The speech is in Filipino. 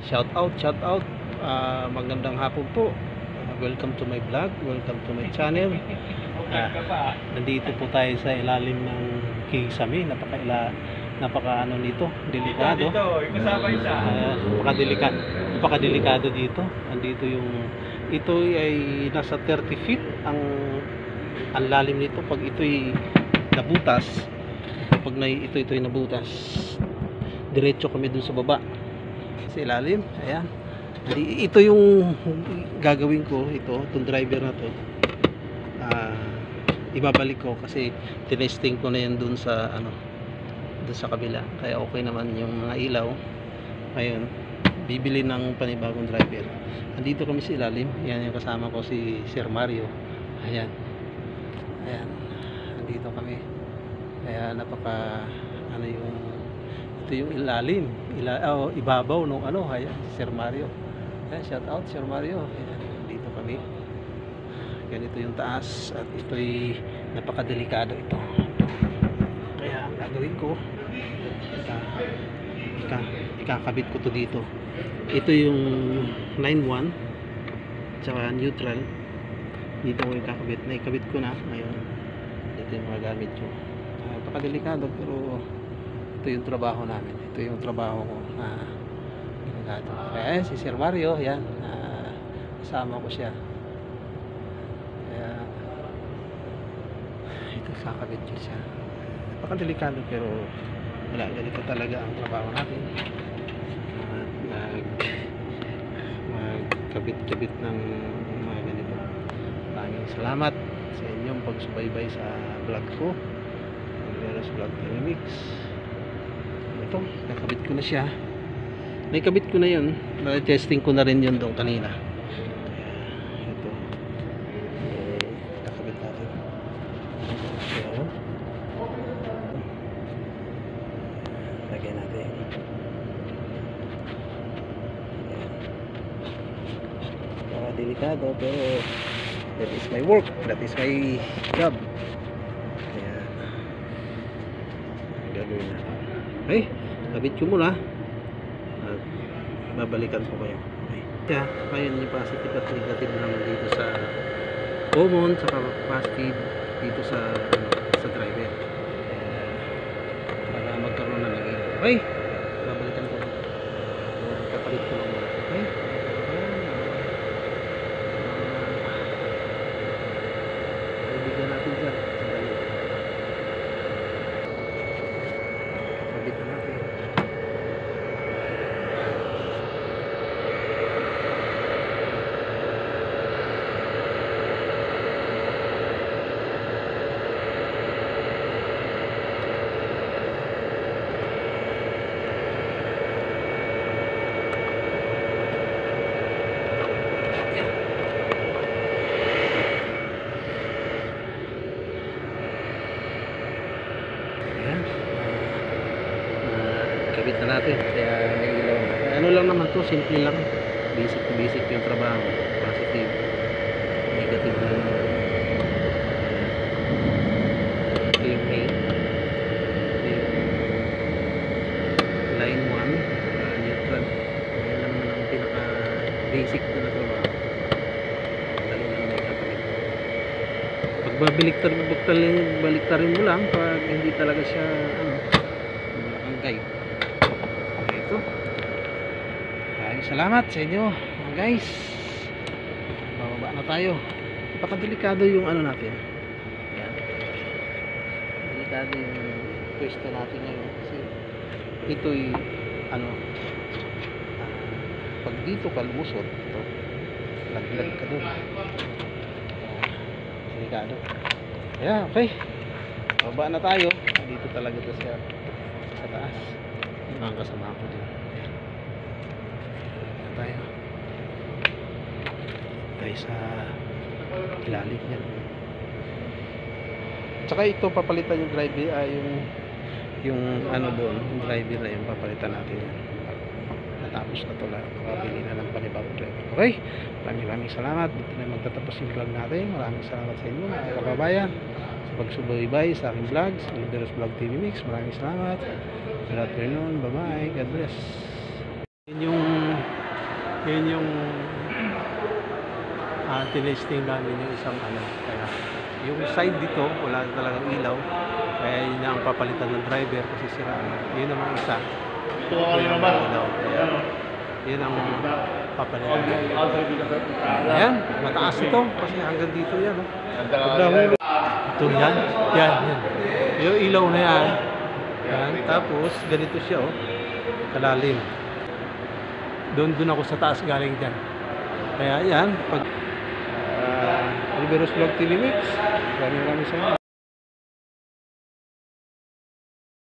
Shout out, shout out. Magandang hapon po. Welcome to my vlog, welcome to my channel. Nandito po tayo sa ilalim ng kisame. Napaka ano nito, delikado. Napaka-delikado dito. Andito yung ito ay nasa 30 feet ang lalim nito. Pag ito'y nabutas, ito'y nabutas, diretso kami dun sa baba sa ilalim. Ayan, ito yung gagawin ko. Itong driver na to, ibabalik ko kasi tinesting ko na yan dun sa dun sa kabila, kaya okay naman yung mga ilaw. Ngayon bibili ng panibagong driver. Andito kami sa ilalim. Yan yung kasama ko, si Sir Mario. Ayan, andito kami. Kaya napaka ito yung ilalim, ibabaw nung ayan, si Sir Mario. Ayan, shout out Sir Mario. Ayan, dito kami. Ganito yung taas at ito'y napakadelikado ito. Kaya ang gagawin ko, ikakabit ko to dito. Ito yung 9-1 tsaka neutral. Dito ko ikakabit. Naikabit ko na ngayon. Ito yung mga gamit ko. Napakadelikado pero ito yung trabaho namin. Ito yung trabaho ko na delikado. Kaya si Sir Mario, yan, kasama ko siya. Kaya ito, kakabit ko siya. Napakadelikado pero wala, ganito talaga ang trabaho natin. Magkabit-kabit ng mga ganito. Maraming salamat sa inyong pagsubaybay sa vlog ko, Veros Vlog TV Mix. Ito, nakabit ko na siya. Nakabit ko na yun. Testing ko na rin yun doon kanina. Ito, nakabit natin. So, lagay natin. Delikado pero that is my work, that is my job. Kaya gagawin na. Okay, kabit ko muna at babalikan ko kayo. Okay. Kaya ngayon yung positive at negative naman dito sa common, saka positive dito sa driver. Para magkaroon na ng ilaw. Okay, babalikan ko. Kapabit ko lang muna. Okay. Natin dyan sandali. Kabit na natin. Kabit na natin. Kaya may ilaw. Ano lang naman to, simple lang. Basic to basic yung trabaho. Positive, negative lang. Ito yung main. Ito yung line 1, neutral. Ayan lang naman ang pinaka basic na trabaho. Dali lang may kakabit. Pag baliktarin mo lang pag hindi talaga siya nakangkay. Ito. Maraming salamat sa inyo mga guys. Bababa na tayo. Napakadelikado yung natin. Yan. Delikado yung pwesto natin ngayon kasi ito'y pag dito ka lumusot, ito laglag ka doon. Delikado. Yeah, okay. Bababa na tayo. Dito talaga ito sa taas. Ang kasama ko din. Tayo sa ilalim yan. Tsaka ito papalitan yung driver, yung doon, yung driver na yung papalitan natin yan. Natapos na ito lang, makabili na ng panibagong driver. Okay, maraming salamat. Dito na magtatapos yung vlog natin. Maraming salamat sa inyo mga kababayan sa pagsubaybay sa aking vlog, sa Veros Vlog TV Mix. Maraming salamat. Good afternoon, bye bye, God bless. Yung Yun yung tinesting namin yung isang ano. Kaya yung side dito, wala na talagang ilaw. Kaya yun na ang papalitan ng driver kasi sira na. Yun naman isa. Ito yung ilaw. Kaya yun ang papalitan. Ayan, mataas ito kasi hanggang dito yan. Oh. Ito yan. Yan. Yung ilaw na yan. Yan. Tapos ganito siya, oh. Kalalim. Doon ako sa taas galing dyan. Kaya yan, pag Oliveros Vlog TV Mix, maraming salamat.